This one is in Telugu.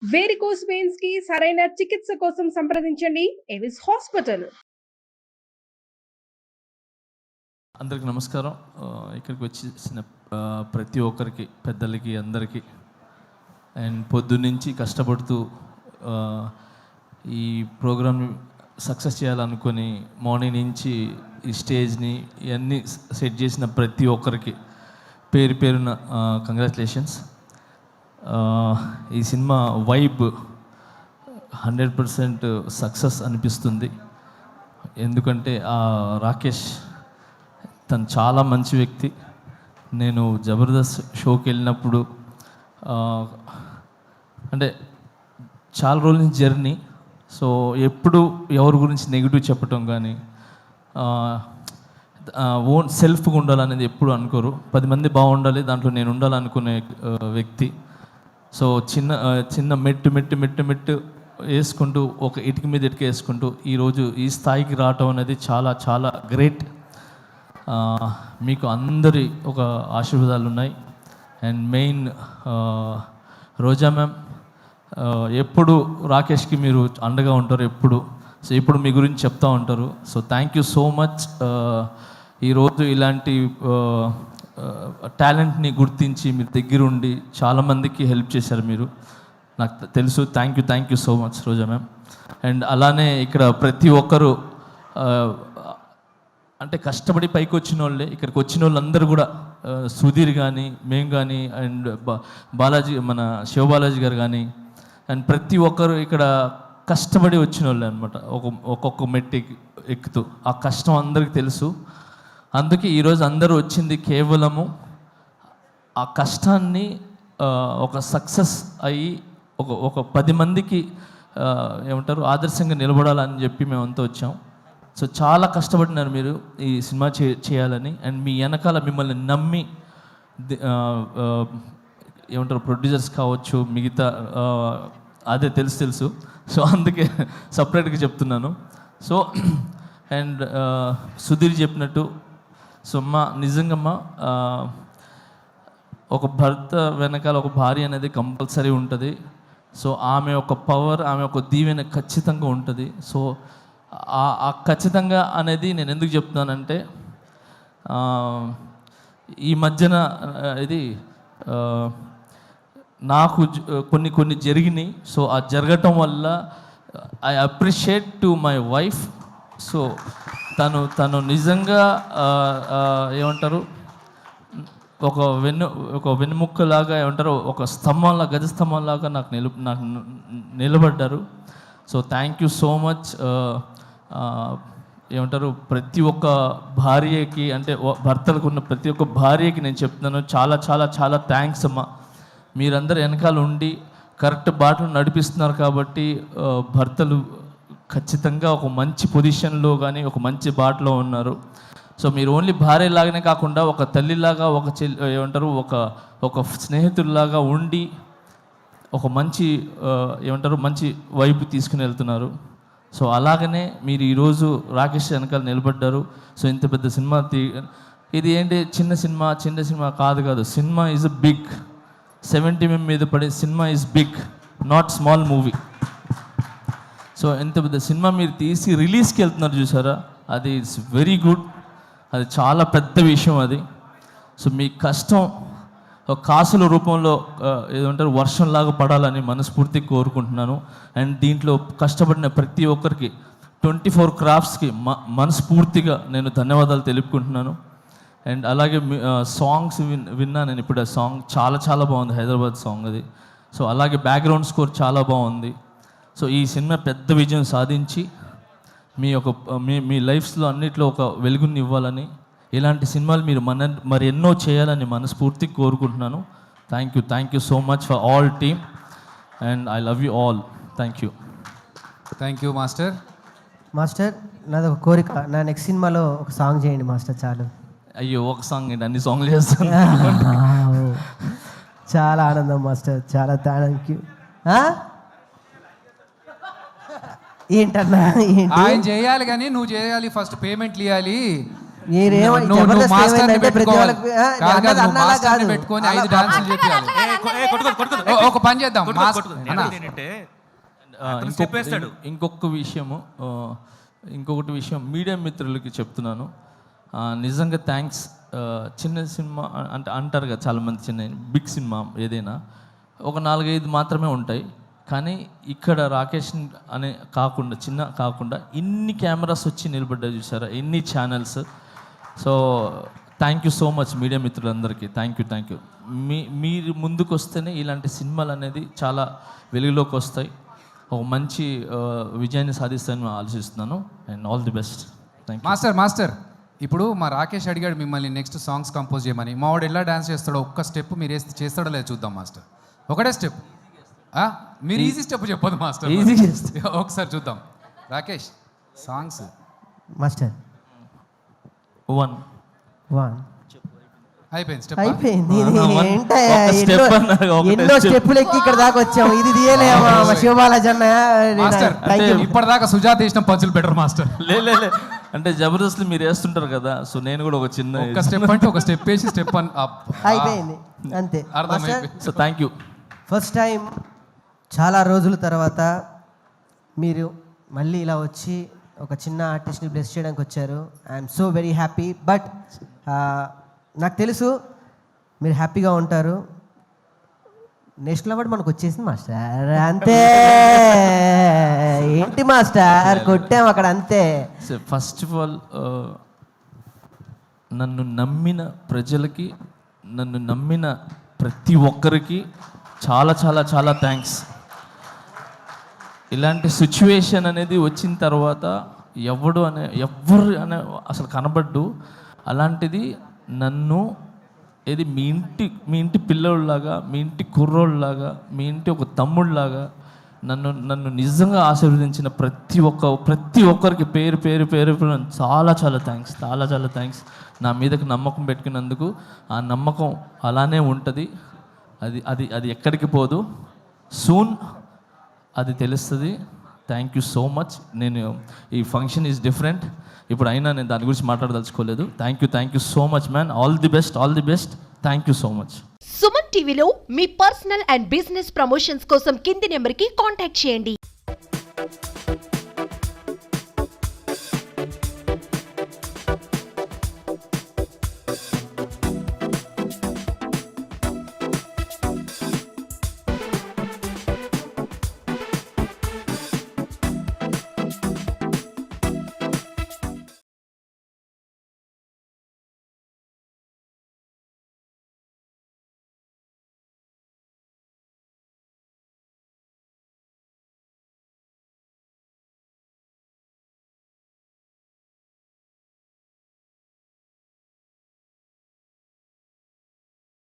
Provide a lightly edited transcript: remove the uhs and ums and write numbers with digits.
వేరికోస్ వెయిన్స్ కి సరైన చికిత్స కోసం సంప్రదించండి ఎవిస్ హాస్పిటల్. అందరికి నమస్కారం. ఇక్కడికి వచ్చేసిన ప్రతి ఒక్కరికి, పెద్దలకి, అందరికీ అండ్ పొద్దున్నుంచి కష్టపడుతూ ఈ ప్రోగ్రామ్ సక్సెస్ చేయాలనుకొని మార్నింగ్ నుంచి ఈ స్టేజ్ని ఇవన్నీ సెట్ చేసిన ప్రతి ఒక్కరికి పేరు పేరున కంగ్రాచులేషన్స్. ఈ సినిమా వైబ్ 100% సక్సెస్ అనిపిస్తుంది. ఎందుకంటే రాకేష్ తను చాలా మంచి వ్యక్తి. నేను జబర్దస్త్ షోకి వెళ్ళినప్పుడు అంటే చాలా రోజుల నుంచి జర్నీ. సో ఎప్పుడు ఎవరి గురించి నెగిటివ్ చెప్పటం కానీ ఓన్ సెల్ఫ్గా ఉండాలనేది ఎప్పుడు అనుకోరు. 10 మంది బాగుండాలి, దాంట్లో నేను ఉండాలనుకునే వ్యక్తి. సో చిన్న మెట్టు వేసుకుంటూ, ఒక ఇటుక మీద ఇటుక వేసుకుంటూ ఈరోజు ఈ స్థాయికి రావటం అనేది చాలా చాలా గ్రేట్. మీకు అందరి ఒక ఆశీర్వాదాలు ఉన్నాయి. అండ్ మెయిన్ రోజా మ్యామ్, ఎప్పుడు రాకేష్కి మీరు అండగా ఉంటారు ఎప్పుడు. సో ఇప్పుడు మీ గురించి చెప్తూ ఉంటారు. So thank you so much. ఈరోజు ఇలాంటి టాలెంట్ని గుర్తించి మీరు దగ్గరుండి చాలామందికి హెల్ప్ చేశారు మీరు, నాకు తెలుసు. Thank you so much Roja ma'am. And అలానే ఇక్కడ ప్రతి ఒక్కరు అంటే కష్టపడి పైకి వచ్చిన వాళ్ళే. ఇక్కడికి వచ్చిన వాళ్ళందరూ కూడా సుధీర్ కానీ, మేము కానీ, అండ్ బాలాజీ, మన శివబాలాజీ గారు కానీ, అండ్ ప్రతి ఒక్కరు ఇక్కడ కష్టపడి వచ్చిన వాళ్ళే అనమాట. ఒక్కొక్క మెట్టు ఎక్కుతూ ఆ కష్టం అందరికీ తెలుసు. అందుకే ఈరోజు అందరూ వచ్చింది కేవలము ఆ కష్టాన్ని ఒక సక్సెస్ అయ్యి ఒక 10 మందికి ఏమంటారు ఆదర్శంగా నిలబడాలని చెప్పి మేమంతా వచ్చాం. సో చాలా కష్టపడినారు మీరు ఈ సినిమా చేయాలని. అండ్ మీ వెనకాల మిమ్మల్ని నమ్మి ఏమంటారు ప్రొడ్యూసర్స్ కావచ్చు, మిగతా అదే తెలుసు. సో అందుకే సపరేట్గా చెప్తున్నాను. సో అండ్ సుధీర్ చెప్పినట్టు, సో నిజంగా ఒక భర్త వెనకాల ఒక భార్య అనేది కంపల్సరీ ఉంటుంది. సో ఆమె ఒక పవర్, ఆమె ఒక దీవెన ఖచ్చితంగా ఉంటుంది. సో ఆ ఖచ్చితంగా అనేది నేను ఎందుకు చెప్తున్నానంటే, ఈ మధ్యన ఇది నాకు కొన్ని జరిగినాయి. సో ఆ జరగటం వల్ల I appreciate to my wife. So తను నిజంగా ఏమంటారు ఒక వెన్నుముక్కలాగా, ఏమంటారు ఒక స్తంభంలా, గజ స్తంభంలాగా నాకు నిలబడ్డారు. So thank you so much. ఏమంటారు ప్రతి ఒక్క భార్యకి, అంటే భర్తలకు ఉన్న ప్రతి ఒక్క భార్యకి నేను చెప్తున్నాను, చాలా చాలా చాలా థ్యాంక్స్ అమ్మా. మీరందరూ వెనకాల ఉండి కరెక్ట్ బాటలు నడిపిస్తున్నారు కాబట్టి భర్తలు ఖచ్చితంగా ఒక మంచి పొజిషన్లో కానీ ఒక మంచి బాటలో ఉన్నారు. సో మీరు ఓన్లీ భార్యలాగానే కాకుండా ఒక తల్లిలాగా, ఏమంటారు ఒక స్నేహితుల్లాగా ఉండి ఒక మంచి ఏమంటారు మంచి వైపు తీసుకుని వెళ్తున్నారు. సో అలాగనే మీరు ఈరోజు రాకేష్ వెనకాల నిలబడ్డారు. సో ఇంత పెద్ద సినిమా ఇది ఏంటి చిన్న సినిమా కాదు. Cinema is a big. 70 mm మీద పడే cinema is big, not small movie. So ఇంత పెద్ద సినిమా మీరు తీసి రిలీజ్కి వెళ్తున్నారు చూసారా, అది ఇట్స్ వెరీ గుడ్. అది చాలా పెద్ద విషయం అది. సో మీ కష్టం ఒక కాసుల రూపంలో ఏదంటారు వర్షంలాగా పడాలని మనస్ఫూర్తిగా కోరుకుంటున్నాను. అండ్ దీంట్లో కష్టపడిన ప్రతి ఒక్కరికి 24 క్రాఫ్ట్స్కి మనస్ఫూర్తిగా నేను ధన్యవాదాలు తెలుపుకుంటున్నాను. అండ్ అలాగే సాంగ్స్ విన్నా నేను ఇప్పుడు. ఆ సాంగ్ చాలా చాలా బాగుంది, హైదరాబాద్ సాంగ్ అది. సో అలాగే బ్యాక్గ్రౌండ్ స్కోర్ చాలా బాగుంది. సో ఈ సినిమా పెద్ద విజయం సాధించి మీ లైఫ్స్లో అన్నిట్లో ఒక వెలుగుని ఇవ్వాలని, ఇలాంటి సినిమాలు మీరు మరి ఎన్నో చేయాలని మనస్ఫూర్తిగా కోరుకుంటున్నాను. Thank you so much for all team and I love you all. Thank you master. నాది ఒక కోరిక, నా నెక్స్ట్ సినిమాలో ఒక సాంగ్ చేయండి మాస్టర్. చాలు. అయ్యో ఒక సాంగ్ ఏంటి, అన్ని సాంగ్లు చేస్తాను. చాలా ఆనందం మాస్టర్, చాలా థ్యాంక్ యూ. ఏంటన్నా ఆయన చేయాలి కానీ నువ్వు చేయాలి, ఫస్ట్ పేమెంట్లు ఇవ్వాలి. మీరేమో నువ్వు జబర్దస్త్ మాస్టర్ని ఏమైందంటే ప్రతి పెట్టుకోవాలి. వాళ్ళకి కాదు, అన్నది నువ్వు అన్నలా మాస్టర్ని కాదు. పెట్టుకొని అలా 5 డాన్సులు చేయాలి. ఒక పని చేద్దాం ఇంకొకటి విషయం మీడియా మిత్రులకి చెప్తున్నాను. నిజంగా థ్యాంక్స్. చిన్న సినిమా అంటే అంటారు కదా చాలామంది, చిన్న బిగ్ సినిమా ఏదైనా ఒక 4-5 మాత్రమే ఉంటాయి. కానీ ఇక్కడ రాకేష్ అనే కాకుండా చిన్న కాకుండా ఇన్ని కెమెరాస్ వచ్చి నిలబడ్డా చూసారా, ఎన్ని channels. So thank you so much media మిత్రులందరికీ. Thank you. మీరు ముందుకు వస్తేనే ఇలాంటి సినిమాలు అనేది చాలా వెలుగులోకి వస్తాయి, ఒక మంచి విజయాన్ని సాధిస్తానని నేను ఆలోచిస్తున్నాను. And all the best. Thank you. Master ఇప్పుడు మా రాకేష్ అడిగాడు మిమ్మల్ని నెక్స్ట్ సాంగ్స్ కంపోజ్ చేయమని. మా వాడు ఎలా డాన్స్ చేస్తాడో ఒక్క స్టెప్ మీరు వేస్తే చేస్తాడో లేదు చూద్దాం మాస్టర్. ఒకటే స్టెప్. మీరు ఈజీ స్టెప్ చెప్పదు మాస్టర్, ఈజీ ఒకసారి చూద్దాం. రాకేష్ సాంగ్స్ మాస్టర్ 1 అయిపోయింది స్టెప్. అయిపోయింది. ఒక step అన్నారు, ఒకటే ఎన్నో step. స్టెప్పులు ఎక్కి ఇక్కడ దాకా వచ్చాము. ఇది తీయలేమా శివబాలాజీ అన్న? మాస్టర్ ఇప్పటిదాకా సుజాత వేసిన పంచులు బెటర్ మాస్టర్. లే అంటే జబర్దస్త్ మీరు వేస్తుంటారు కదా, సో నేను కూడా ఒక చిన్న ఒక స్టెప్ అంటే ఒక స్టెప్ వేసి స్టెప్ అయిపోయింది అంతే. అర్థమైపోయింది. So thank you. First time చాలా రోజుల తర్వాత మీరు మళ్ళీ ఇలా వచ్చి ఒక చిన్న ఆర్టిస్ట్ని బ్లెస్ చేయడానికి వచ్చారు. I'm so very happy. But నాకు తెలుసు మీరు హ్యాపీగా ఉంటారు. నేషనల్ అవార్డు మనకు వచ్చేసింది మాస్టర్, అంతే. ఏంటి మాస్టర్ కొట్టాం అక్కడ, అంతే. ఫస్ట్ ఆఫ్ ఆల్ నన్ను నమ్మిన ప్రజలకి, నన్ను నమ్మిన ప్రతి ఒక్కరికి చాలా చాలా చాలా థ్యాంక్స్. ఇలాంటి సిచ్యువేషన్ అనేది వచ్చిన తర్వాత ఎవరు అనే అసలు కనబడ్డు. అలాంటిది నన్ను ఏది మీ ఇంటి పిల్లోళ్ళలాగా, మీ ఇంటి కుర్రోళ్ళలాగా, మీ ఇంటి ఒక తమ్ముళ్ళలాగా నన్ను నిజంగా ఆశీర్వదించిన ప్రతి ఒక్కరికి పేరు చాలా చాలా థ్యాంక్స్. నా మీదకి నమ్మకం పెట్టుకున్నందుకు. ఆ నమ్మకం అలానే ఉంటుంది, అది ఎక్కడికి పోదు. సూన్ అది తెలుస్తుంది. Thank you so much. నేను ఈ ఫంక్షన్ ఈజ్ డిఫరెంట్ ఇప్పుడు, అయినా నేను దాని గురించి మాట్లాడదలుచుకోలేదు. Thank you so much man. All the best. Thank you so much. Suman టీవీలో మీ పర్సనల్ అండ్ బిజినెస్ ప్రమోషన్స్ కోసం కింది నెంబర్కి కాంటాక్ట్ చేయండి.